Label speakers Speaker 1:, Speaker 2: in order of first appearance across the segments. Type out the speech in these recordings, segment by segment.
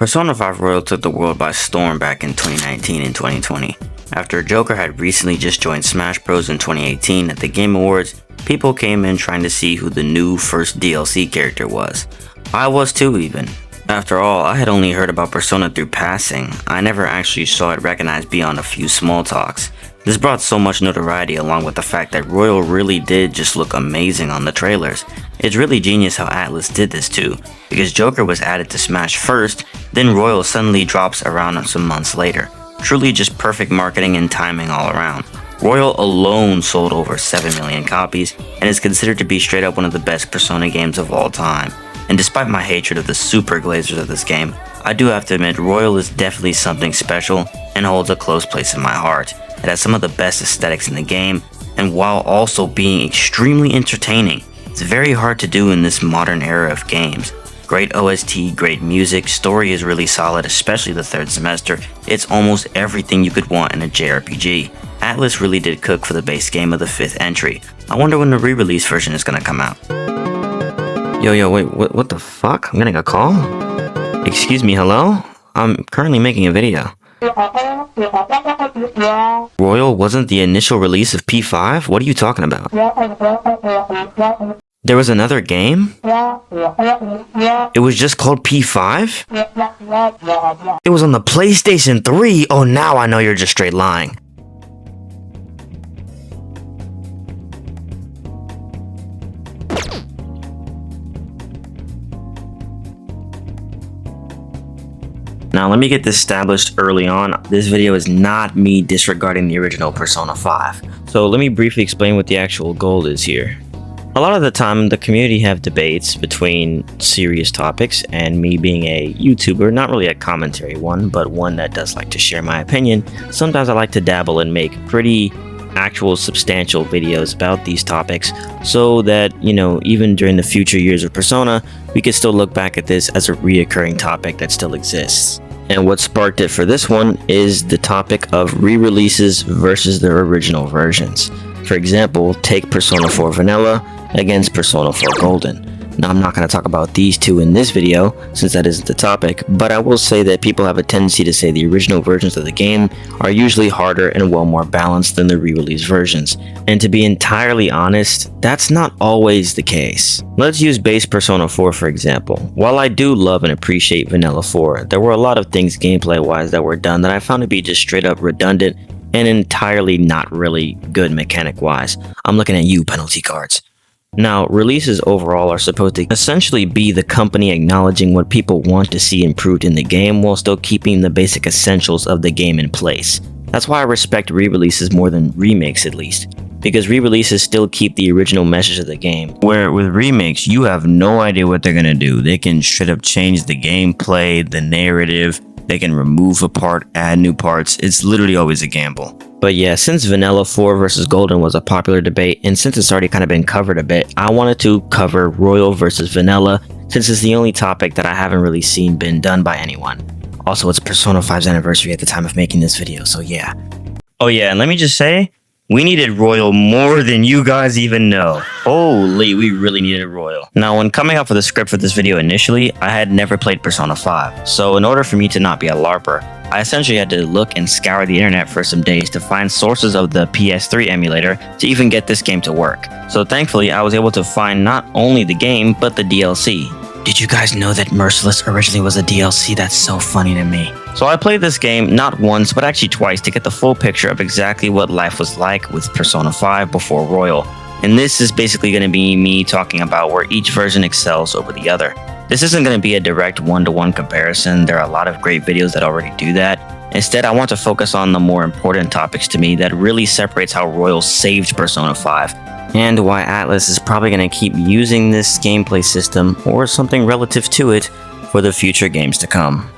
Speaker 1: Persona 5 Royal took the world by storm back in 2019 and 2020. After Joker had recently just joined Smash Bros. In 2018 at the Game Awards, people came in trying to see who the new first DLC character was. I was too even. After all, I had only heard about Persona through passing. I never actually saw it recognized beyond a few small talks. This brought so much notoriety along with the fact that Royal really did just look amazing on the trailers. It's really genius how Atlus did this too, because Joker was added to Smash first, then Royal suddenly drops around some months later. Truly just perfect marketing and timing all around. Royal alone sold over 7 million copies and is considered to be straight up one of the best Persona games of all time. And despite my hatred of the super glazers of this game, I do have to admit Royal is definitely something special and holds a close place in my heart. It has some of the best aesthetics in the game, and while also being extremely entertaining, it's very hard to do in this modern era of games. Great OST, great music, story is really solid, especially the third semester. It's almost everything you could want in a JRPG. Atlus really did cook for the base game of the 5th entry. I wonder when the re-release version is gonna come out. Yo, wait, what the fuck? I'm getting a call? Excuse me, hello? I'm currently making a video. Royal wasn't the initial release of P5? What are you talking about? There was another game? It was just called P5? It was on the PlayStation 3? Oh, now I know you're just straight lying. Now let me get this established early on. This video is not me disregarding the original Persona 5. So let me briefly explain what the actual goal is here. A lot of the time the community have debates between serious topics, and me being a YouTuber, not really a commentary one, but one that does like to share my opinion, sometimes I like to dabble and make pretty actual substantial videos about these topics so that, you know, even during the future years of Persona, we could still look back at this as a reoccurring topic that still exists. And what sparked it for this one is the topic of re-releases versus their original versions. For example, take Persona 4 Vanilla against Persona 4 Golden. Now I'm not going to talk about these two in this video since that isn't the topic, but I will say that people have a tendency to say the original versions of the game are usually harder and well more balanced than the re-release versions. And to be entirely honest, that's not always the case. Let's use base Persona 4 for example. While I do love and appreciate Vanilla 4, there were a lot of things gameplay wise that were done that I found to be just straight up redundant and entirely not really good mechanic wise. I'm looking at you, penalty cards. Now, releases overall are supposed to essentially be the company acknowledging what people want to see improved in the game while still keeping the basic essentials of the game in place. That's why I respect re-releases more than remakes at least, because re-releases still keep the original message of the game, where with remakes you have no idea what they're gonna do. They can straight up change the gameplay, the narrative, they can remove a part, add new parts. It's literally always a gamble. But yeah, since Vanilla 4 versus Golden was a popular debate, and since it's already kind of been covered a bit, I wanted to cover Royal versus Vanilla, since it's the only topic that I haven't really seen been done by anyone. Also, it's Persona 5's anniversary at the time of making this video, so yeah. Oh yeah, and let me just say, we needed Royal more than you guys even know. Holy, we really needed Royal. Now, when coming up with the script for this video initially, I had never played Persona 5, so in order for me to not be a LARPer, I essentially had to look and scour the internet for some days to find sources of the PS3 emulator to even get this game to work. So thankfully, I was able to find not only the game, but the DLC. Did you guys know that Merciless originally was a DLC? That's so funny to me. So I played this game not once, but actually twice to get the full picture of exactly what life was like with Persona 5 before Royal. And this is basically going to be me talking about where each version excels over the other. This isn't going to be a direct one-to-one comparison. There are a lot of great videos that already do that. Instead, I want to focus on the more important topics to me that really separates how Royal saved Persona 5, and why Atlus is probably going to keep using this gameplay system, or something relative to it, for the future games to come.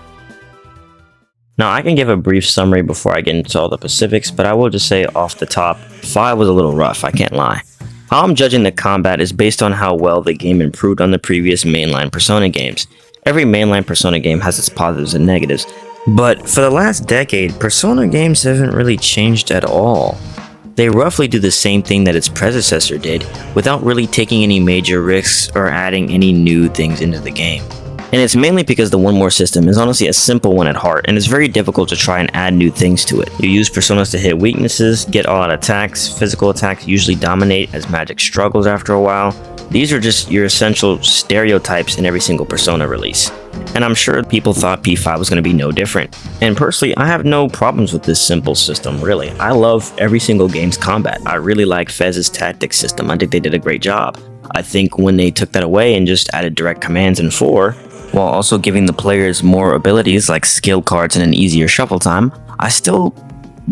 Speaker 1: Now, I can give a brief summary before I get into all the specifics, but I will just say off the top, 5 was a little rough, I can't lie. How I'm judging the combat is based on how well the game improved on the previous mainline Persona games. Every mainline Persona game has its positives and negatives, but for the last decade, Persona games haven't really changed at all. They roughly do the same thing that its predecessor did, without really taking any major risks or adding any new things into the game. And it's mainly because the one more system is honestly a simple one at heart, and it's very difficult to try and add new things to it. You use personas to hit weaknesses, get all out attacks, physical attacks usually dominate as magic struggles after a while. These are just your essential stereotypes in every single persona release. And I'm sure people thought P5 was going to be no different. And personally, I have no problems with this simple system, really. I love every single game's combat. I really like Fez's tactics system. I think they did a great job. I think when they took that away and just added direct commands in 4, while also giving the players more abilities like skill cards and an easier shuffle time, I still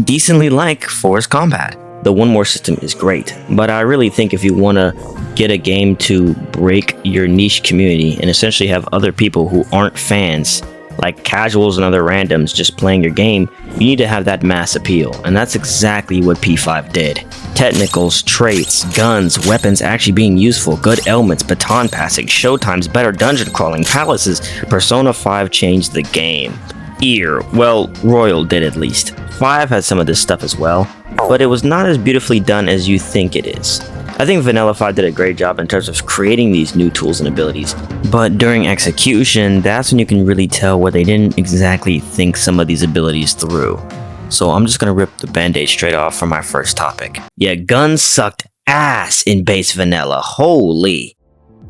Speaker 1: decently like 4's combat. The one more system is great, but I really think if you want to get a game to break your niche community and essentially have other people who aren't fans, like casuals and other randoms just playing your game, you need to have that mass appeal, and that's exactly what P5 did. Technicals, traits, guns, weapons actually being useful, good elements, baton passing, showtimes, better dungeon crawling, palaces. Persona 5 changed the game. Well, Royal did at least. 5 had some of this stuff as well, but it was not as beautifully done as you think it is. I think Vanilla 5 did a great job in terms of creating these new tools and abilities, but during execution, that's when you can really tell where they didn't exactly think some of these abilities through. So I'm just gonna rip the band-aid straight off for my first topic. Yeah, guns sucked ass in base Vanilla, holy.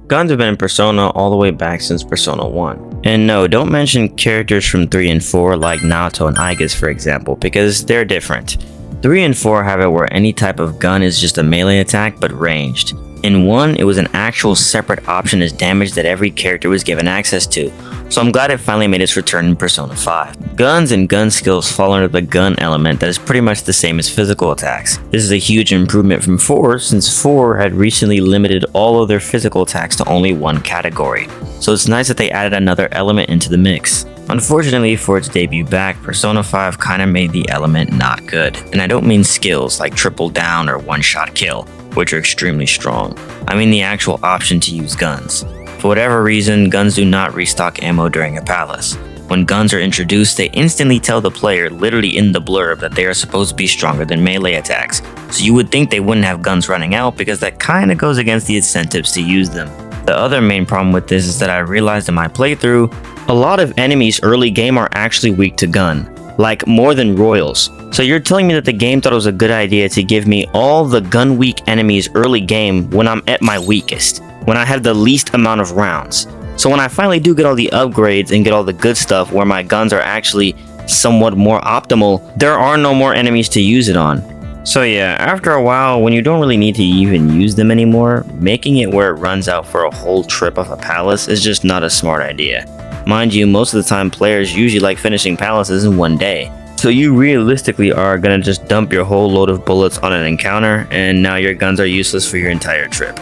Speaker 1: Guns have been in Persona all the way back since Persona 1. And no, don't mention characters from 3 and 4 like Naoto and Aigus for example, because they're different. 3 and 4 have it where any type of gun is just a melee attack but ranged. In 1, it was an actual separate option as damage that every character was given access to, so I'm glad it finally made its return in Persona 5. Guns and gun skills fall under the gun element that is pretty much the same as physical attacks. This is a huge improvement from 4 since 4 had recently limited all of their physical attacks to only one category, so it's nice that they added another element into the mix. Unfortunately for its debut back, Persona 5 kinda made the element not good, and I don't mean skills like triple down or one-shot kill, which are extremely strong. I mean the actual option to use guns. For whatever reason, guns do not restock ammo during a palace. When guns are introduced, they instantly tell the player literally in the blurb that they are supposed to be stronger than melee attacks, so you would think they wouldn't have guns running out because that kinda goes against the incentives to use them. The other main problem with this is that I realized in my playthrough, a lot of enemies early game are actually weak to gun, like more than royals. So you're telling me that the game thought it was a good idea to give me all the gun weak enemies early game when I'm at my weakest, when I have the least amount of rounds. So when I finally do get all the upgrades and get all the good stuff where my guns are actually somewhat more optimal, there are no more enemies to use it on. So yeah, after a while, when you don't really need to even use them anymore, making it where it runs out for a whole trip of a palace is just not a smart idea. Mind you, most of the time players usually like finishing palaces in one day. So you realistically are gonna just dump your whole load of bullets on an encounter and now your guns are useless for your entire trip.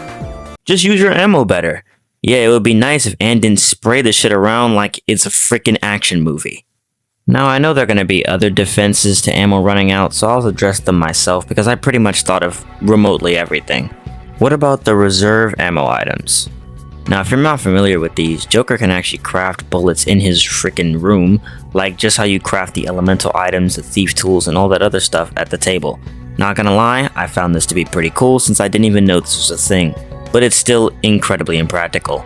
Speaker 1: Just use your ammo better. Yeah, it would be nice if Ann didn't spray the shit around like it's a freaking action movie. Now I know there are gonna be other defenses to ammo running out, so I'll address them myself because I pretty much thought of remotely everything. What about the reserve ammo items? Now if you're not familiar with these, Joker can actually craft bullets in his freaking room, like just how you craft the elemental items, the thief tools, and all that other stuff at the table. Not gonna lie, I found this to be pretty cool since I didn't even know this was a thing, but it's still incredibly impractical.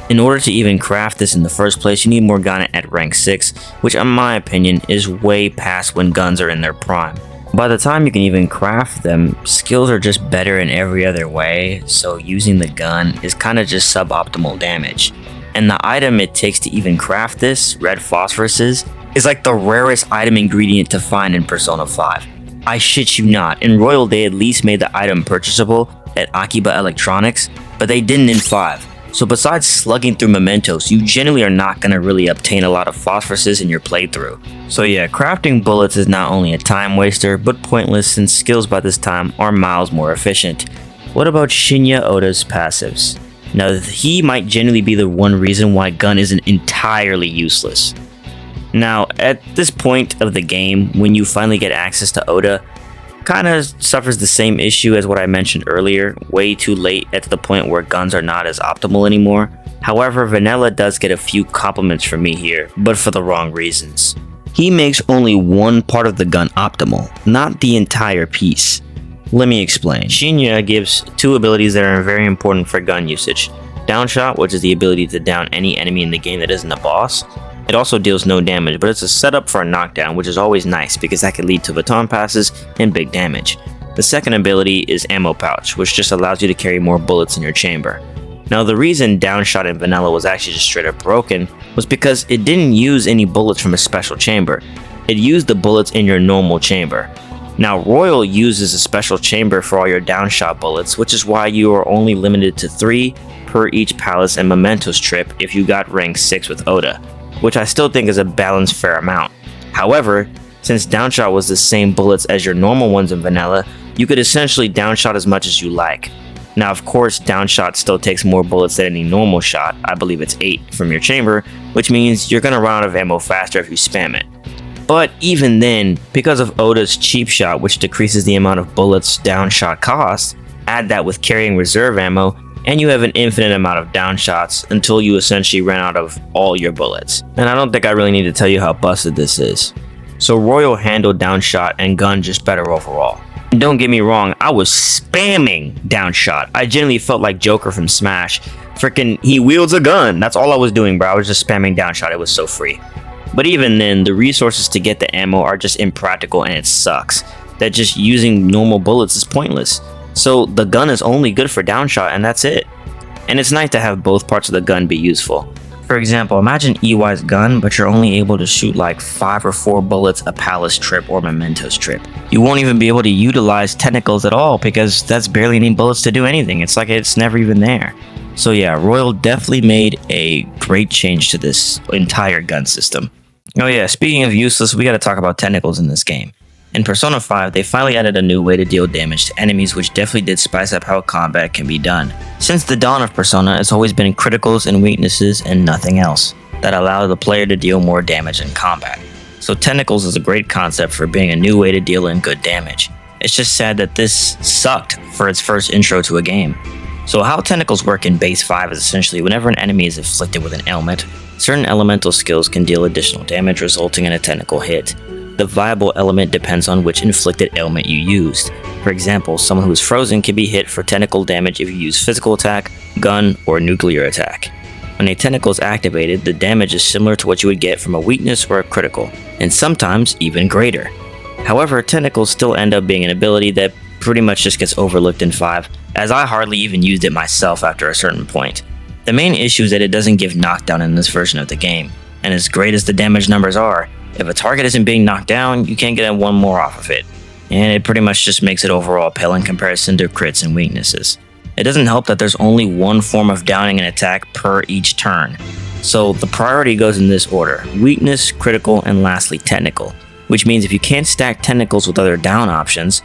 Speaker 1: In order to even craft this in the first place, you need Morgana at rank 6, which in my opinion is way past when guns are in their prime. By the time you can even craft them, skills are just better in every other way, so using the gun is kinda just suboptimal damage. And the item it takes to even craft this, red phosphoruses, is like the rarest item ingredient to find in Persona 5. I shit you not, in Royal they at least made the item purchasable at Akiba Electronics, but they didn't in 5. So besides slugging through Mementos, you generally are not going to really obtain a lot of phosphoruses in your playthrough. So yeah, crafting bullets is not only a time waster, but pointless since skills by this time are miles more efficient. What about Shinya Oda's passives? Now he might generally be the one reason why gun isn't entirely useless. Now at this point of the game, when you finally get access to Oda, kinda suffers the same issue as what I mentioned earlier, way too late at the point where guns are not as optimal anymore. However, Vanilla does get a few compliments from me here, but for the wrong reasons. He makes only one part of the gun optimal, not the entire piece. Let me explain. Shinya gives two abilities that are very important for gun usage. knockdown shot, which is the ability to down any enemy in the game that isn't a boss. It also deals no damage, but it's a setup for a knockdown, which is always nice because that can lead to baton passes and big damage. The second ability is ammo pouch, which just allows you to carry more bullets in your chamber. Now the reason downshot in vanilla was actually just straight up broken was because it didn't use any bullets from a special chamber. It used the bullets in your normal chamber. Now Royal uses a special chamber for all your downshot bullets, which is why you are only limited to 3 per each Palace and Mementos trip if you got rank 6 with Oda, which I still think is a balanced fair amount. However, since downshot was the same bullets as your normal ones in vanilla, you could essentially downshot as much as you like. Now of course, downshot still takes more bullets than any normal shot. I believe it's 8 from your chamber, which means you're gonna run out of ammo faster if you spam it. But even then, because of Oda's cheap shot, which decreases the amount of bullets downshot costs, add that with carrying reserve ammo, and you have an infinite amount of downshots until you essentially ran out of all your bullets. And I don't think I really need to tell you how busted this is. So Royal handled downshot and gun just better overall. And don't get me wrong, I was spamming downshot. I genuinely felt like Joker from Smash. Freaking, he wields a gun. That's all I was doing, bro. I was just spamming downshot. It was so free. But even then, the resources to get the ammo are just impractical and it sucks. That just using normal bullets is pointless. So the gun is only good for downshot and that's it. And it's nice to have both parts of the gun be useful. For example, imagine EY's gun, but you're only able to shoot like 5 or 4 bullets a Palace trip or Mementos trip. You won't even be able to utilize tentacles at all because that's barely any bullets to do anything. It's like it's never even there. So yeah, Royal definitely made a great change to this entire gun system. Oh yeah, speaking of useless, we gotta talk about tentacles in this game. In Persona 5, they finally added a new way to deal damage to enemies, which definitely did spice up how combat can be done. Since the dawn of Persona, it's always been criticals and weaknesses and nothing else that allow the player to deal more damage in combat. So tentacles is a great concept for being a new way to deal in good damage. It's just sad that this sucked for its first intro to a game. So how tentacles work in base 5 is essentially whenever an enemy is afflicted with an ailment, certain elemental skills can deal additional damage resulting in a tentacle hit. The viable element depends on which inflicted ailment you used. For example, someone who is frozen can be hit for tentacle damage if you use physical attack, gun, or nuclear attack. When a tentacle is activated, the damage is similar to what you would get from a weakness or a critical, and sometimes even greater. However, tentacles still end up being an ability that pretty much just gets overlooked in 5, as I hardly even used it myself after a certain point. The main issue is that it doesn't give knockdown in this version of the game, and as great as the damage numbers are, if a target isn't being knocked down, you can't get one more off of it, and it pretty much just makes it overall pale in comparison to crits and weaknesses. It doesn't help that there's only one form of downing an attack per each turn, so the priority goes in this order: weakness, critical, and lastly technical, which means if you can't stack tentacles with other down options,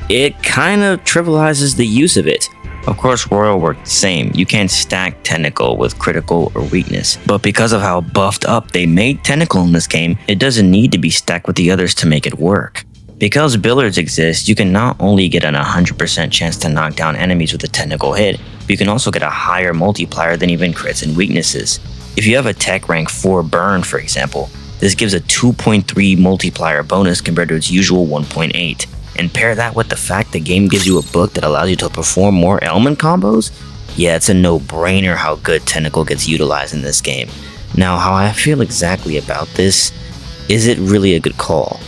Speaker 1: it kind of trivializes the use of it. Of course, Royal worked the same. You can't stack Tentacle with critical or weakness, but because of how buffed up they made Tentacle in this game, it doesn't need to be stacked with the others to make it work. Because billiards exist, you can not only get an 100% chance to knock down enemies with a Tentacle hit, but you can also get a higher multiplier than even crits and weaknesses. If you have a tech rank 4 burn, for example, this gives a 2.3 multiplier bonus compared to its usual 1.8. And pair that with the fact the game gives you a book that allows you to perform more ailment combos? Yeah, it's a no-brainer how good Tentacle gets utilized in this game. Now, how I feel exactly about this, is it really a good call?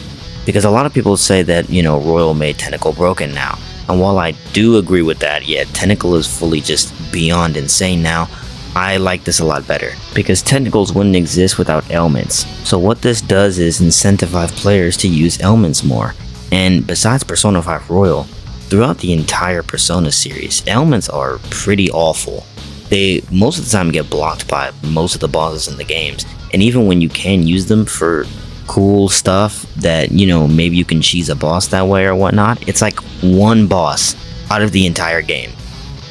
Speaker 1: Because a lot of people say that, Royal made Tentacle broken now. And while I do agree with that, yeah, Tentacle is fully just beyond insane now, I like this a lot better. Because Tentacles wouldn't exist without ailments. So what this does is incentivize players to use ailments more. And besides Persona 5 Royal, throughout the entire Persona series, ailments are pretty awful. They most of the time get blocked by most of the bosses in the games, and even when you can use them for cool stuff that, maybe you can cheese a boss that way or whatnot, it's like one boss out of the entire game.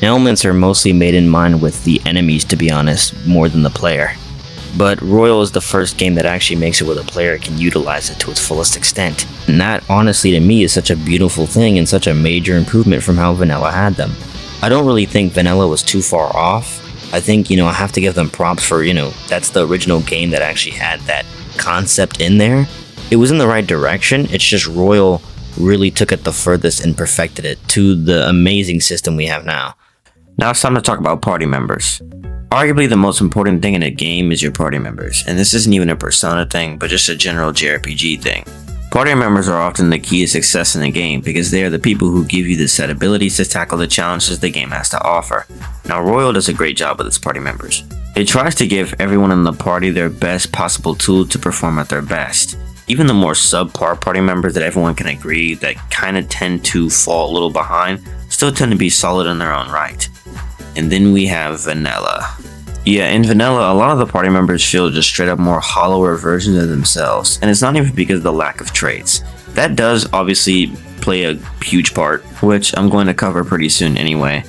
Speaker 1: Ailments are mostly made in mind with the enemies, to be honest, more than the player. But Royal is the first game that actually makes it where the player can utilize it to its fullest extent. And that, honestly, to me, is such a beautiful thing and such a major improvement from how Vanilla had them. I don't really think Vanilla was too far off. I think, I have to give them props for, that's the original game that actually had that concept in there. It was in the right direction, it's just Royal really took it the furthest and perfected it to the amazing system we have now. Now it's time to talk about party members. Arguably the most important thing in a game is your party members, and this isn't even a Persona thing, but just a general JRPG thing. Party members are often the key to success in a game because they are the people who give you the set abilities to tackle the challenges the game has to offer. Now Royal does a great job with its party members. It tries to give everyone in the party their best possible tool to perform at their best. Even the more subpar party members that everyone can agree that kinda tend to fall a little behind still tend to be solid in their own right. And then we have Vanilla. Yeah, in Vanilla, a lot of the party members feel just straight up more hollower versions of themselves, and it's not even because of the lack of traits. That does obviously play a huge part, which I'm going to cover pretty soon anyway.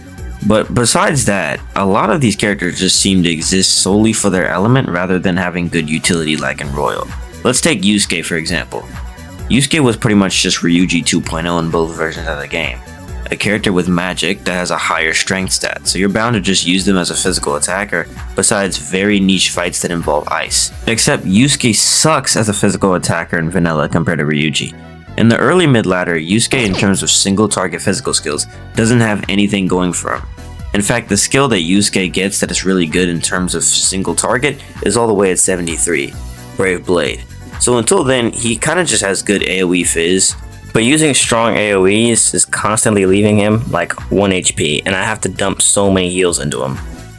Speaker 1: But besides that, a lot of these characters just seem to exist solely for their element rather than having good utility like in Royal. Let's take Yusuke for example. Yusuke was pretty much just Ryuji 2.0 in both versions of the game. A character with magic that has a higher strength stat, so you're bound to just use them as a physical attacker, besides very niche fights that involve ice. Except Yusuke sucks as a physical attacker in Vanilla compared to Ryuji. In the early mid-ladder, Yusuke in terms of single target physical skills doesn't have anything going for him. In fact, the skill that Yusuke gets that is really good in terms of single target is all the way at 73, Brave Blade. So until then, he kinda just has good AoE fizz, but using strong AoEs is constantly leaving him like 1 HP, and I have to dump so many heals into him.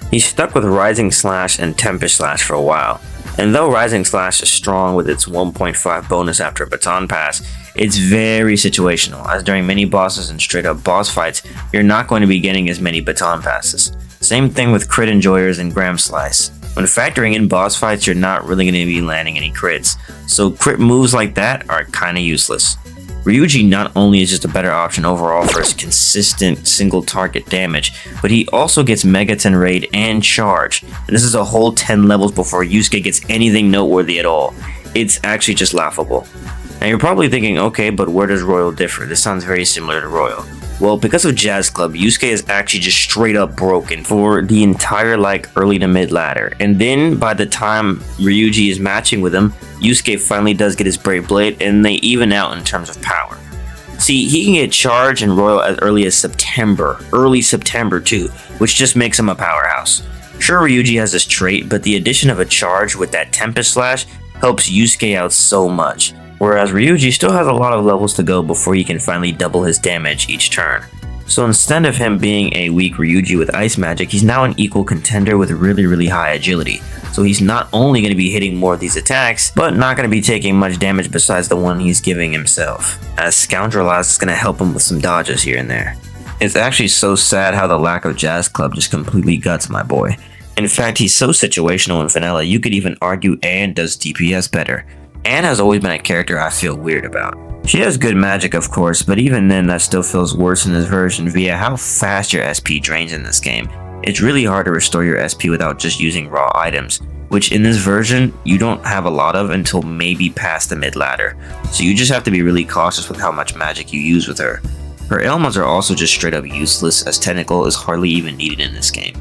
Speaker 1: He's stuck with Rising Slash and Tempest Slash for a while, and though Rising Slash is strong with its 1.5 bonus after a baton pass, it's very situational, as during mini bosses and straight up boss fights, you're not going to be getting as many baton passes. Same thing with Crit Enjoyers and Gram Slice. When factoring in boss fights, you're not really going to be landing any crits, so crit moves like that are kinda useless. Ryuji not only is just a better option overall for his consistent single target damage, but he also gets Megaton Raid and Charge, and this is a whole 10 levels before Yusuke gets anything noteworthy at all. It's actually just laughable. Now you're probably thinking, okay, but where does Royal differ? This sounds very similar to Royal. Well, because of Jazz Club, Yusuke is actually just straight up broken for the entire early to mid ladder, and then by the time Ryuji is matching with him, Yusuke finally does get his Brave Blade and they even out in terms of power. See, he can get Charge and Royal as early as September, early September too, which just makes him a powerhouse. Sure, Ryuji has this trait, but the addition of a Charge with that Tempest Slash helps Yusuke out so much. Whereas Ryuji still has a lot of levels to go before he can finally double his damage each turn. So instead of him being a weak Ryuji with ice magic, he's now an equal contender with really high agility. So he's not only going to be hitting more of these attacks, but not going to be taking much damage besides the one he's giving himself, as Scoundrelize is going to help him with some dodges here and there. It's actually so sad how the lack of Jazz Club just completely guts my boy. In fact, he's so situational in Vanilla, you could even argue Anne does DPS better. Anne has always been a character I feel weird about. She has good magic of course, but even then that still feels worse in this version via how fast your SP drains in this game. It's really hard to restore your SP without just using raw items, which in this version you don't have a lot of until maybe past the mid ladder, so you just have to be really cautious with how much magic you use with her. Her ailments are also just straight up useless, as technical is hardly even needed in this game.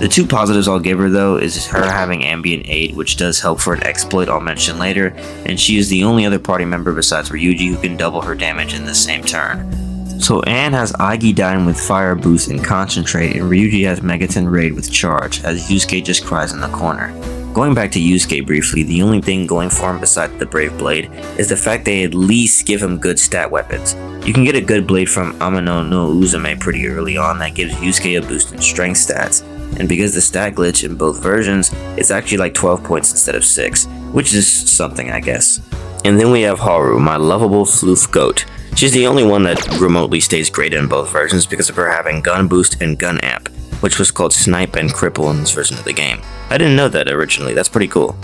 Speaker 1: The two positives I'll give her though is her having Ambient Aid, which does help for an exploit I'll mention later, and she is the only other party member besides Ryuji who can double her damage in the same turn. So Anne has Aigidine with Fire Boost and Concentrate, and Ryuji has Megaton Raid with Charge, as Yusuke just cries in the corner. Going back to Yusuke briefly, the only thing going for him besides the Brave Blade is the fact they at least give him good stat weapons. You can get a good blade from Amano no Uzume pretty early on that gives Yusuke a boost in strength stats, and because the stat glitch in both versions, it's actually like 12 points instead of 6, which is something I guess. And then we have Haru, my lovable floof goat. She's the only one that remotely stays great in both versions because of her having gun boost and gun amp, which was called Snipe and Cripple in this version of the game. I didn't know that originally, that's pretty cool.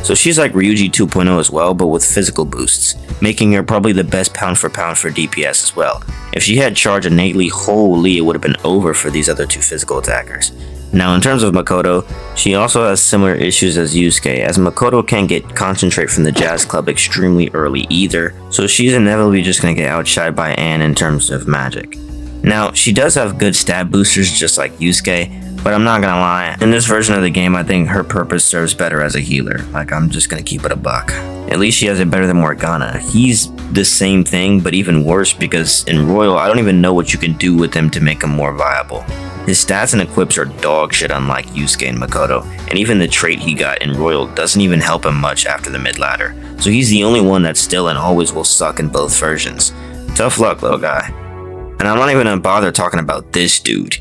Speaker 1: So she's like Ryuji 2.0 as well, but with physical boosts, making her probably the best pound for DPS as well. If she had Charge innately, holy, it would have been over for these other two physical attackers. Now in terms of Makoto, she also has similar issues as Yusuke, as Makoto can't get Concentrate from the Jazz Club extremely early either, so she's inevitably just going to get outshined by Anne in terms of magic. Now, she does have good stat boosters just like Yusuke, but I'm not gonna lie, in this version of the game I think her purpose serves better as a healer, like I'm just gonna keep it a buck. At least she has it better than Morgana. He's the same thing, but even worse because in Royal I don't even know what you can do with him to make him more viable. His stats and equips are dog shit unlike Yusuke and Makoto, and even the trait he got in Royal doesn't even help him much after the mid ladder, so he's the only one that still and always will suck in both versions. Tough luck, little guy. And I'm not even gonna bother talking about this dude.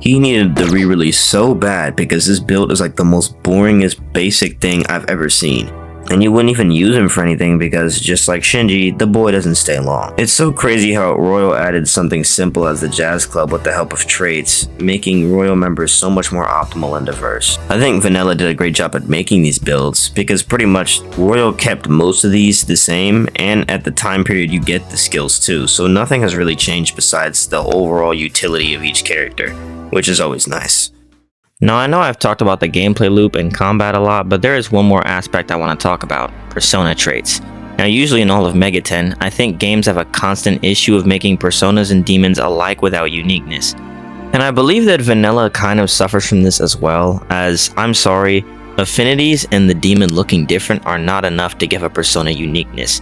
Speaker 1: He needed the re-release so bad because this build is like the most boringest basic thing I've ever seen. And you wouldn't even use him for anything because just like Shinji, the boy doesn't stay long. It's so crazy how Royal added something simple as the Jazz Club with the help of traits, making Royal members so much more optimal and diverse. I think Vanilla did a great job at making these builds because pretty much Royal kept most of these the same, and at the time period you get the skills too, so nothing has really changed besides the overall utility of each character, which is always nice. Now I know I've talked about the gameplay loop and combat a lot, but there is one more aspect I want to talk about: persona traits. Now usually in all of Mega 10, I think games have a constant issue of making personas and demons alike without uniqueness. And I believe that Vanilla kind of suffers from this as well, as, I'm sorry, affinities and the demon looking different are not enough to give a persona uniqueness.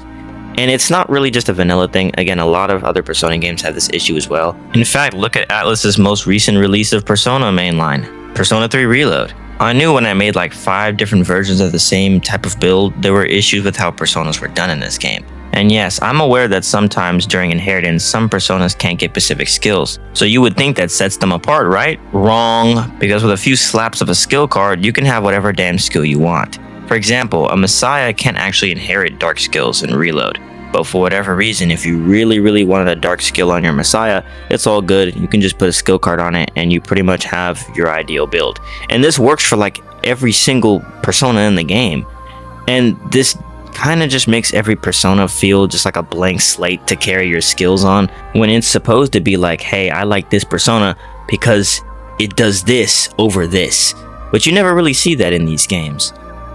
Speaker 1: And it's not really just a Vanilla thing. Again, a lot of other Persona games have this issue as well. In fact, look at Atlus's most recent release of Persona mainline, Persona 3 Reload. I knew when I made like 5 different versions of the same type of build, there were issues with how personas were done in this game. And yes, I'm aware that sometimes during inheritance, some personas can't get specific skills. So you would think that sets them apart, right? Wrong, because with a few slaps of a skill card, you can have whatever damn skill you want. For example, a Messiah can't actually inherit dark skills in Reload. But for whatever reason, if you really wanted a dark skill on your Messiah, it's all good. You can just put a skill card on it and you pretty much have your ideal build. And this works for like every single persona in the game. And this kind of just makes every persona feel just like a blank slate to carry your skills on, when it's supposed to be like, hey, I like this persona because it does this over this. But you never really see that in these games.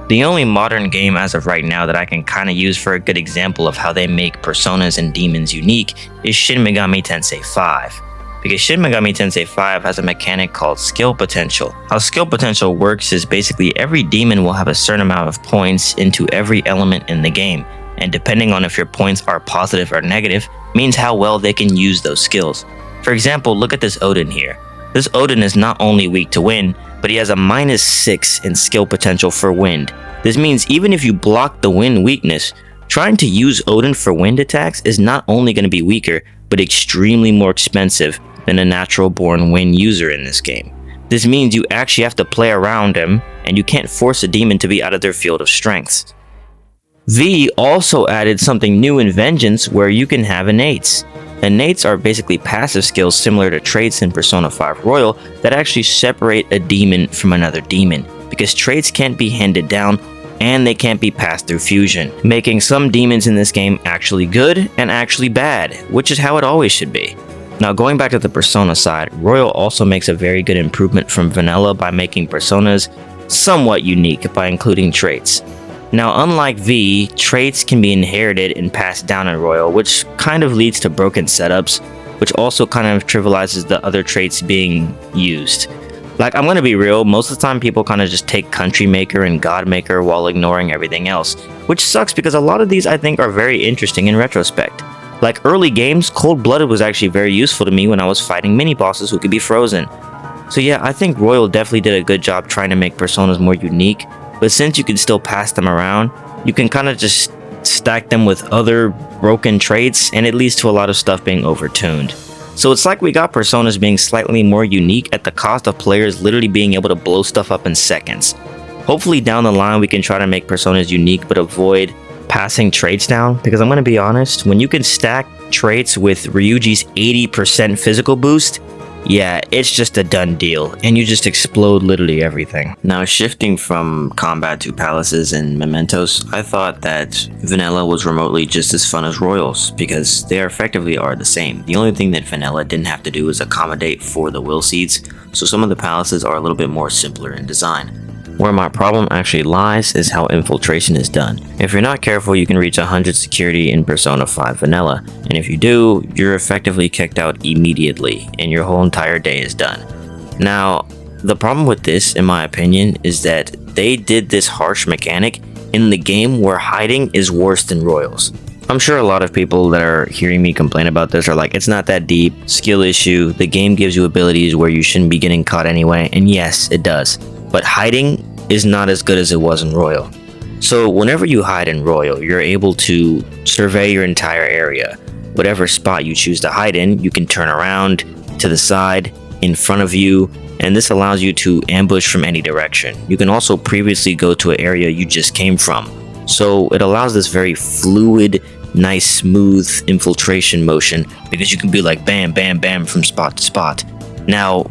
Speaker 1: The only modern game as of right now that I can kind of use for a good example of how they make personas and demons unique is Shin Megami Tensei 5. Because Shin Megami Tensei 5 has a mechanic called skill potential. How skill potential works is basically every demon will have a certain amount of points into every element in the game, and depending on if your points are positive or negative, means how well they can use those skills. For example, look at this Odin here. This Odin is not only weak to wind, but he has a -6 in skill potential for wind. This means even if you block the wind weakness, trying to use Odin for wind attacks is not only going to be weaker, but extremely more expensive than a natural born wind user in this game. This means you actually have to play around him, and you can't force a demon to be out of their field of strengths. V also added something new in Vengeance where you can have innates. Innates are basically passive skills similar to traits in Persona 5 Royal that actually separate a demon from another demon, because traits can't be handed down and they can't be passed through fusion, making some demons in this game actually good and actually bad, which is how it always should be. Now going back to the Persona side, Royal also makes a very good improvement from Vanilla by making personas somewhat unique by including traits. Now, unlike V, traits can be inherited and passed down in Royal, which kind of leads to broken setups, which also kind of trivializes the other traits being used. Like, I'm gonna be real, most of the time people kind of just take Country Maker and God Maker while ignoring everything else, which sucks because a lot of these I think are very interesting in retrospect. Like early games, Cold Blooded was actually very useful to me when I was fighting mini-bosses who could be frozen. So yeah, I think Royal definitely did a good job trying to make personas more unique, but since you can still pass them around, you can kind of just stack them with other broken traits, and it leads to a lot of stuff being overtuned. So it's like we got personas being slightly more unique at the cost of players literally being able to blow stuff up in seconds. Hopefully down the line we can try to make personas unique but avoid passing traits down, because I'm going to be honest, when you can stack traits with Ryuji's 80% physical boost, yeah, it's just a done deal, and you just explode literally everything. Now, shifting from combat to palaces and Mementos, I thought that Vanilla was remotely just as fun as Royals, because they effectively are the same. The only thing that Vanilla didn't have to do is accommodate for the will seeds, so some of the palaces are a little bit more simpler in design. Where my problem actually lies is how infiltration is done. If you're not careful, you can reach 100 security in Persona 5 Vanilla, and if you do, you're effectively kicked out immediately, and your whole entire day is done. Now, the problem with this, in my opinion, is that they did this harsh mechanic in the game where hiding is worse than Royals. I'm sure a lot of people that are hearing me complain about this are like, it's not that deep, skill issue, the game gives you abilities where you shouldn't be getting caught anyway, and yes, it does. But hiding is not as good as it was in Royal. So whenever you hide in Royal, you're able to survey your entire area. Whatever spot you choose to hide in, you can turn around, to the side, in front of you, and this allows you to ambush from any direction. You can also previously go to an area you just came from. So it allows this very fluid, nice, smooth infiltration motion because you can be like bam, bam, bam from spot to spot. Now,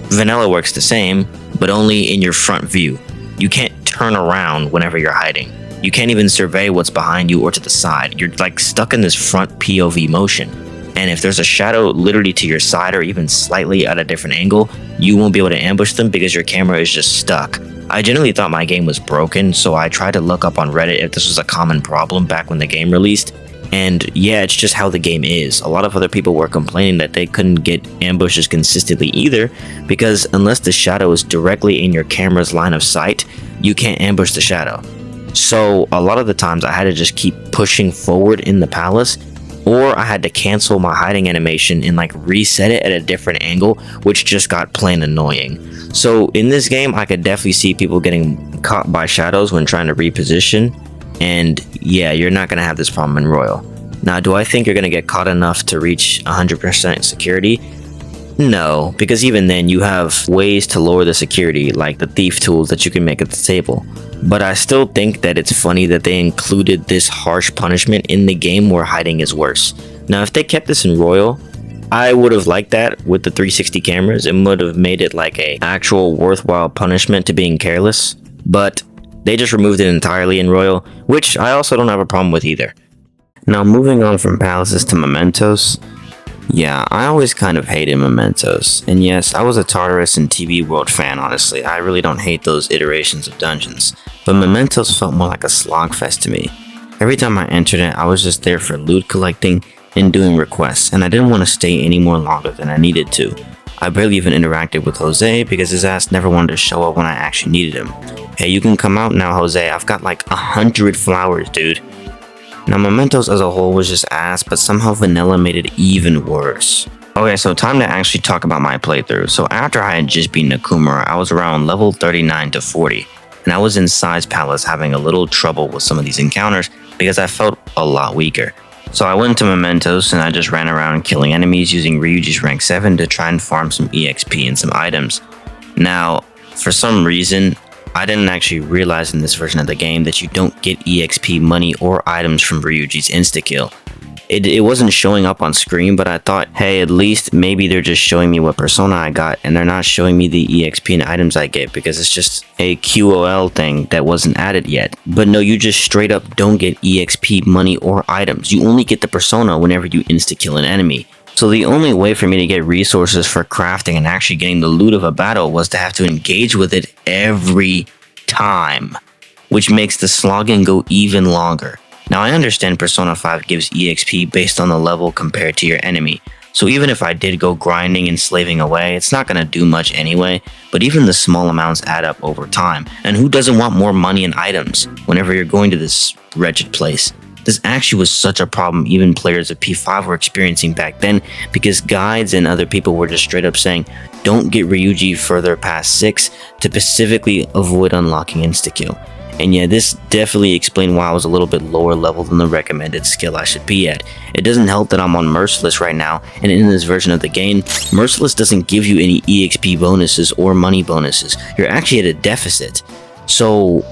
Speaker 1: vanilla works the same, but only in your front view. You can't turn around whenever you're hiding. You can't even survey what's behind you or to the side. You're like stuck in this front POV motion. And if there's a shadow literally to your side or even slightly at a different angle, you won't be able to ambush them because your camera is just stuck. I genuinely thought my game was broken, so I tried to look up on Reddit if this was a common problem back when the game released. And yeah, it's just how the game is. A lot of other people were complaining that they couldn't get ambushes consistently either, because unless the shadow is directly in your camera's line of sight, you can't ambush the shadow. So a lot of the times I had to just keep pushing forward in the palace, or I had to cancel my hiding animation and like reset it at a different angle, which just got plain annoying. So in this game, I could definitely see people getting caught by shadows when trying to reposition. And yeah, you're not going to have this problem in Royal. Now, do I think you're going to get caught enough to reach 100% security? No, because even then you have ways to lower the security, like the thief tools that you can make at the table. But I still think that it's funny that they included this harsh punishment in the game where hiding is worse. Now, if they kept this in Royal, I would have liked that with the 360 cameras. It would have made it like a actual worthwhile punishment to being careless. But they just removed it entirely in Royal, which I also don't have a problem with either. Now, moving on from palaces to Mementos. Yeah, I always kind of hated Mementos. And yes, I was a Tartarus and TV World fan, honestly. I really don't hate those iterations of dungeons. But Mementos felt more like a slogfest to me. Every time I entered it, I was just there for loot collecting and doing requests, and I didn't want to stay any more longer than I needed to. I barely even interacted with Jose because his ass never wanted to show up when I actually needed him. Hey, you can come out now, Jose. I've got like 100 flowers, dude. Now, Mementos as a whole was just ass, but somehow vanilla made it even worse. Okay, so time to actually talk about my playthrough. So after I had just beaten Nakamura, I was around level 39 to 40, and I was in Sai's Palace having a little trouble with some of these encounters because I felt a lot weaker. So I went to Mementos and I just ran around killing enemies using Ryuji's rank 7 to try and farm some EXP and some items. Now, for some reason, I didn't actually realize in this version of the game that you don't get EXP money or items from Ryuji's insta-kill. It wasn't showing up on screen, but I thought, hey, at least maybe they're just showing me what persona I got and they're not showing me the EXP and items I get because it's just a QOL thing that wasn't added yet. But no, you just straight up don't get EXP money or items. You only get the persona whenever you insta-kill an enemy. So the only way for me to get resources for crafting and actually getting the loot of a battle was to have to engage with it every time, which makes the slogging go even longer. Now, I understand Persona 5 gives EXP based on the level compared to your enemy, so even if I did go grinding and slaving away, it's not going to do much anyway, but even the small amounts add up over time, and who doesn't want more money and items whenever you're going to this wretched place? This actually was such a problem even players of P5 were experiencing back then, because guides and other people were just straight up saying, don't get Ryuji further past 6 to specifically avoid unlocking insta-kill. And yeah, this definitely explained why I was a little bit lower level than the recommended skill I should be at. It doesn't help that I'm on Merciless right now, and in this version of the game, Merciless doesn't give you any EXP bonuses or money bonuses. You're actually at a deficit. So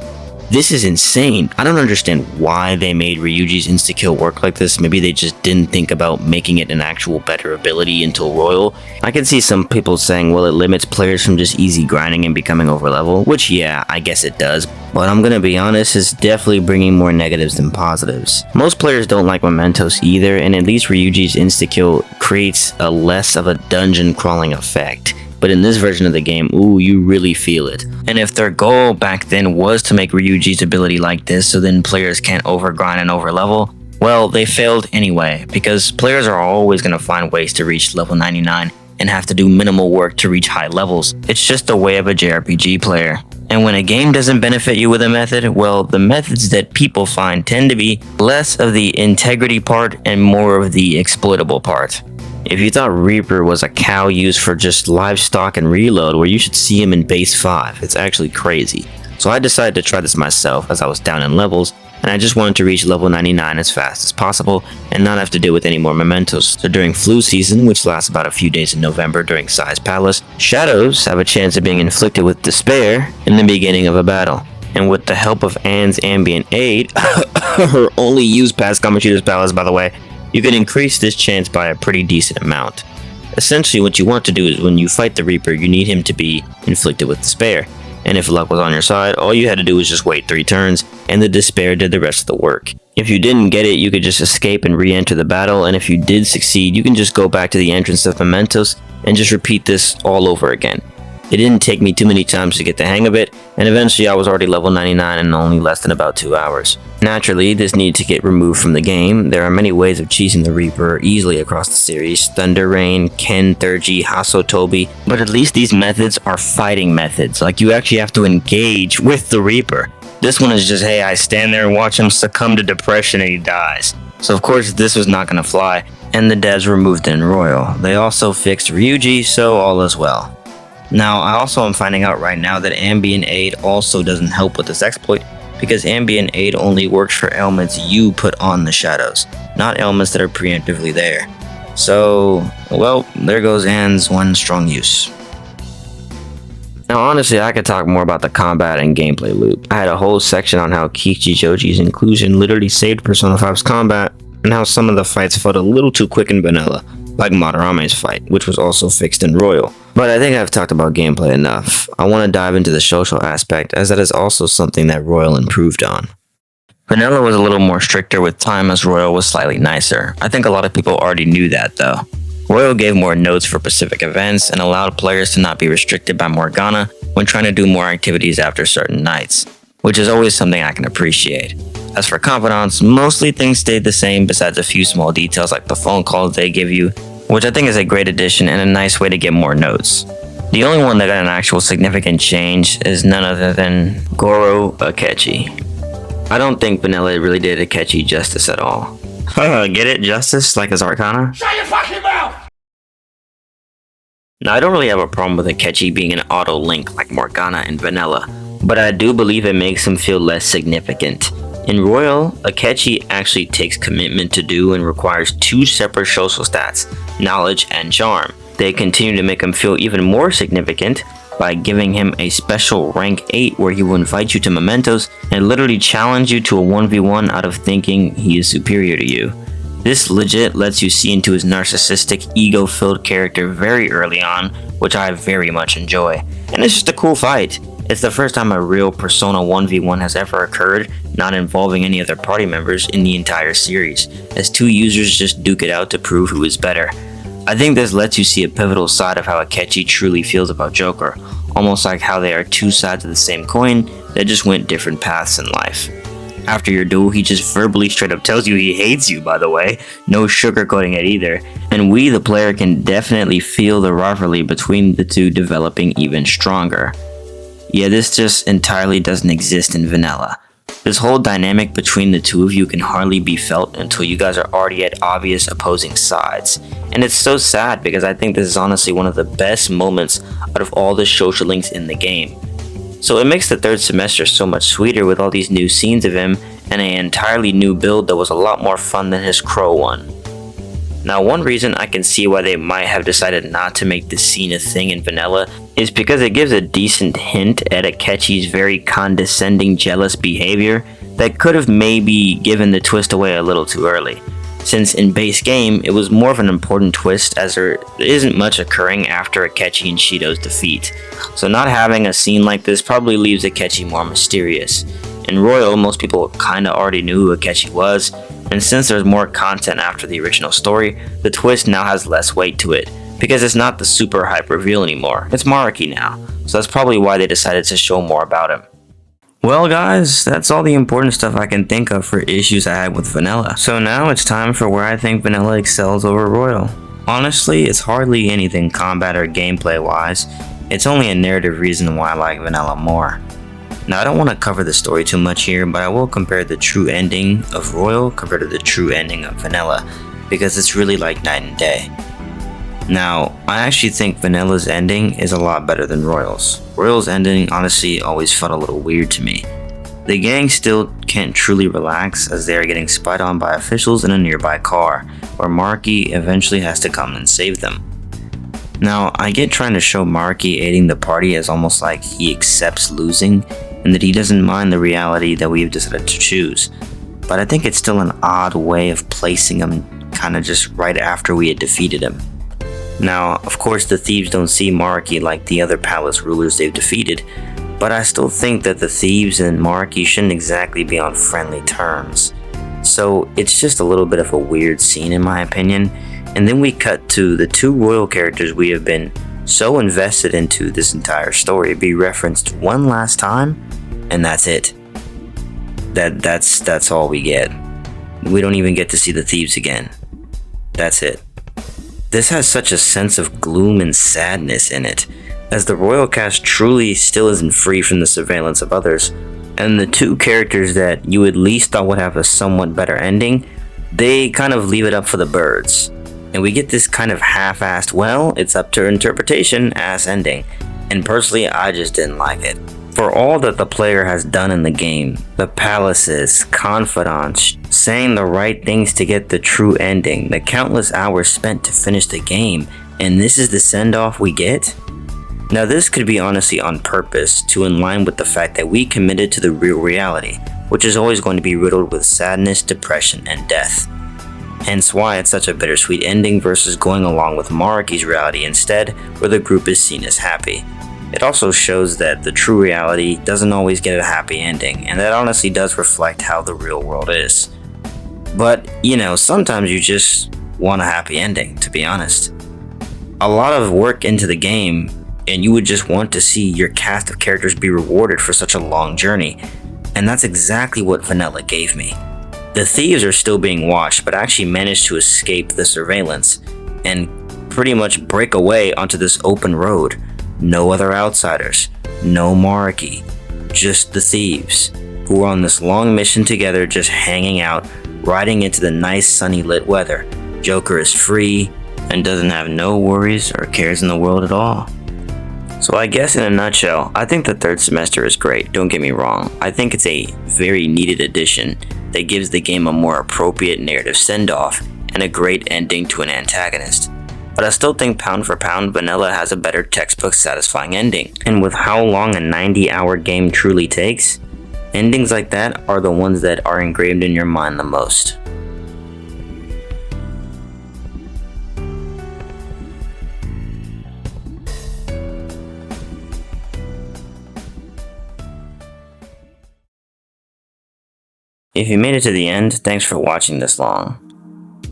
Speaker 1: this is insane. I don't understand why they made Ryuji's insta-kill work like this. Maybe they just didn't think about making it an actual better ability until Royal. I can see some people saying, well, it limits players from just easy grinding and becoming overlevel, which yeah, I guess it does. But I'm gonna be honest, it's definitely bringing more negatives than positives. Most players don't like Mementos either, and at least Ryuji's insta-kill creates a less of a dungeon crawling effect. But in this version of the game, ooh, you really feel it. And if their goal back then was to make Ryuji's ability like this so then players can't overgrind and overlevel, well, they failed anyway, because players are always going to find ways to reach level 99 and have to do minimal work to reach high levels. It's just the way of a JRPG player. And when a game doesn't benefit you with a method, well, the methods that people find tend to be less of the integrity part and more of the exploitable part. If you thought Reaper was a cow used for just livestock and reload, well, you should see him in base 5. It's actually crazy. So I decided to try this myself as I was down in levels, and I just wanted to reach level 99 as fast as possible and not have to deal with any more mementos. So during flu season, which lasts about a few days in November during Size Palace, shadows have a chance of being inflicted with despair in the beginning of a battle. And with the help of Anne's ambient aid, her only use past Kamashida's Palace by the way, you can increase this chance by a pretty decent amount. Essentially what you want to do is when you fight the Reaper, you need him to be inflicted with despair. And if luck was on your side, all you had to do was just wait 3 turns, and the despair did the rest of the work. If you didn't get it, you could just escape and re-enter the battle, and if you did succeed, you can just go back to the entrance of Mementos and just repeat this all over again. It didn't take me too many times to get the hang of it, and eventually I was already level 99 in only less than about 2 hours. Naturally, this needed to get removed from the game. There are many ways of cheesing the Reaper easily across the series: Thunder Rain, Ken, Thurgy, Hasotobi, but at least these methods are fighting methods, like you actually have to engage with the Reaper. This one is just, hey, I stand there and watch him succumb to depression and he dies. So of course this was not going to fly, and the devs removed it in Royal. They also fixed Ryuji, so all is well. Now, I also am finding out right now that Ambient Aid also doesn't help with this exploit, because Ambient Aid only works for ailments you put on the shadows, not ailments that are preemptively there. So, well, there goes Anne's one strong use. Now honestly, I could talk more about the combat and gameplay loop. I had a whole section on how Kichijoji's inclusion literally saved Persona 5's combat, and how some of the fights felt a little too quick in vanilla, like Madarame's fight, which was also fixed in Royal. But I think I've talked about gameplay enough. I want to dive into the social aspect, as that is also something that Royal improved on. Vanilla was a little more stricter with time, as Royal was slightly nicer. I think a lot of people already knew that though. Royal gave more notes for specific events and allowed players to not be restricted by Morgana when trying to do more activities after certain nights, which is always something I can appreciate. As for Confidants, mostly things stayed the same besides a few small details like the phone calls they give you, which I think is a great addition and a nice way to get more notes. The only one that got an actual significant change is none other than Goro Akechi. I don't think Vanilla really did Akechi justice at all. Get it? Justice? Like his Arcana? Shut your fucking mouth! Now, I don't really have a problem with Akechi being an auto-link like Morgana and Vanilla, but I do believe it makes him feel less significant. In Royal, Akechi actually takes commitment to do and requires 2 separate social stats, knowledge and charm. They continue to make him feel even more significant by giving him a special rank 8 where he will invite you to Mementos and literally challenge you to a 1v1 out of thinking he is superior to you. This legit lets you see into his narcissistic, ego-filled character very early on, which I very much enjoy. And it's just a cool fight. It's the first time a real Persona 1v1 has ever occurred, not involving any other party members in the entire series, as 2 users just duke it out to prove who is better. I think this lets you see a pivotal side of how Akechi truly feels about Joker, almost like how they are 2 sides of the same coin that just went different paths in life. After your duel, he just verbally straight up tells you he hates you, by the way, no sugarcoating it either, and we the player can definitely feel the rivalry between the 2 developing even stronger. Yeah, this just entirely doesn't exist in Vanilla. This whole dynamic between the 2 of you can hardly be felt until you guys are already at obvious opposing sides. And it's so sad because I think this is honestly one of the best moments out of all the social links in the game. So it makes the 3rd semester so much sweeter with all these new scenes of him and an entirely new build that was a lot more fun than his Crow one. Now, one reason I can see why they might have decided not to make this scene a thing in Vanilla is because it gives a decent hint at Akechi's very condescending, jealous behavior that could have maybe given the twist away a little too early. Since in base game, it was more of an important twist as there isn't much occurring after Akechi and Shido's defeat. So not having a scene like this probably leaves Akechi more mysterious. In Royal, most people kinda already knew who Akechi was, and since there's more content after the original story, the twist now has less weight to it, because it's not the super hype reveal anymore, it's Maruki now, so that's probably why they decided to show more about him. Well guys, that's all the important stuff I can think of for issues I had with Vanilla. So now it's time for where I think Vanilla excels over Royal. Honestly, it's hardly anything combat or gameplay wise, it's only a narrative reason why I like Vanilla more. Now, I don't want to cover the story too much here, but I will compare the true ending of Royal compared to the true ending of Vanilla, because it's really like night and day. Now, I actually think Vanilla's ending is a lot better than Royal's. Royal's ending honestly always felt a little weird to me. The gang still can't truly relax as they are getting spied on by officials in a nearby car, where Marky eventually has to come and save them. Now, I get trying to show Marky aiding the party as almost like he accepts losing, and that he doesn't mind the reality that we've decided to choose, but I think it's still an odd way of placing him kinda just right after we had defeated him. Now, of course the thieves don't see Marky like the other palace rulers they've defeated, but I still think that the thieves and Marky shouldn't exactly be on friendly terms. So it's just a little bit of a weird scene in my opinion, and then we cut to the two royal characters we have been so invested into this entire story be referenced one last time, and that's it. That's all we get. We don't even get to see the thieves again. That's it. This has such a sense of gloom and sadness in it, as the royal cast truly still isn't free from the surveillance of others, and the two characters that you at least thought would have a somewhat better ending, they kind of leave it up for the birds. And we get this kind of half-assed, well, it's up to interpretation ass ending, and personally I just didn't like it. For all that the player has done in the game, the palaces, confidants, saying the right things to get the true ending, the countless hours spent to finish the game, and this is the send-off we get? Now this could be honestly on purpose to in line with the fact that we committed to the real reality, which is always going to be riddled with sadness, depression, and death. Hence why it's such a bittersweet ending versus going along with Marky's reality instead, where the group is seen as happy. It also shows that the true reality doesn't always get a happy ending, and that honestly does reflect how the real world is. But, you know, sometimes you just want a happy ending, to be honest. A lot of work into the game, and you would just want to see your cast of characters be rewarded for such a long journey, and that's exactly what Vanilla gave me. The thieves are still being watched, but actually managed to escape the surveillance, and pretty much break away onto this open road. No other outsiders, no Marky, just the thieves, who are on this long mission together just hanging out, riding into the nice sunny lit weather. Joker is free and doesn't have no worries or cares in the world at all. So I guess in a nutshell, I think the third semester is great, don't get me wrong. I think it's a very needed addition that gives the game a more appropriate narrative send-off and a great ending to an antagonist. But I still think pound for pound, Vanilla has a better textbook satisfying ending. And with how long a 90-hour game truly takes, endings like that are the ones that are engraved in your mind the most. If you made it to the end, thanks for watching this long.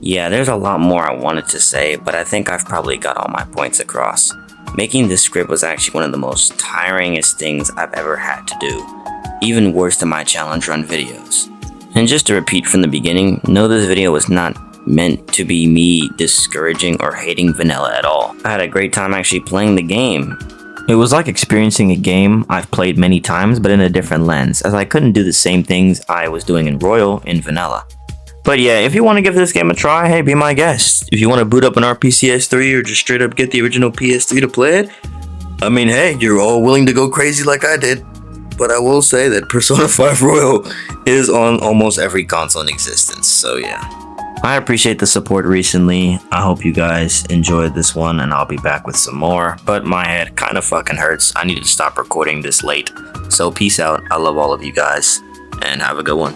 Speaker 1: Yeah, there's a lot more I wanted to say, but I think I've probably got all my points across. Making this script was actually one of the most tiringest things I've ever had to do, even worse than my challenge run videos. And just to repeat from the beginning, no, this video was not meant to be me discouraging or hating Vanilla at all. I had a great time actually playing the game. It was like experiencing a game I've played many times but in a different lens, as I couldn't do the same things I was doing in Royal in Vanilla. But yeah, if you want to give this game a try, hey, be my guest. If you want to boot up an RPCS3 or just straight up get the original PS3 to play it, I mean, hey, you're all willing to go crazy like I did. But I will say that Persona 5 Royal is on almost every console in existence, so yeah. I appreciate the support recently. I hope you guys enjoyed this one, and I'll be back with some more. But my head kind of fucking hurts. I need to stop recording this late. So peace out. I love all of you guys, and have a good one.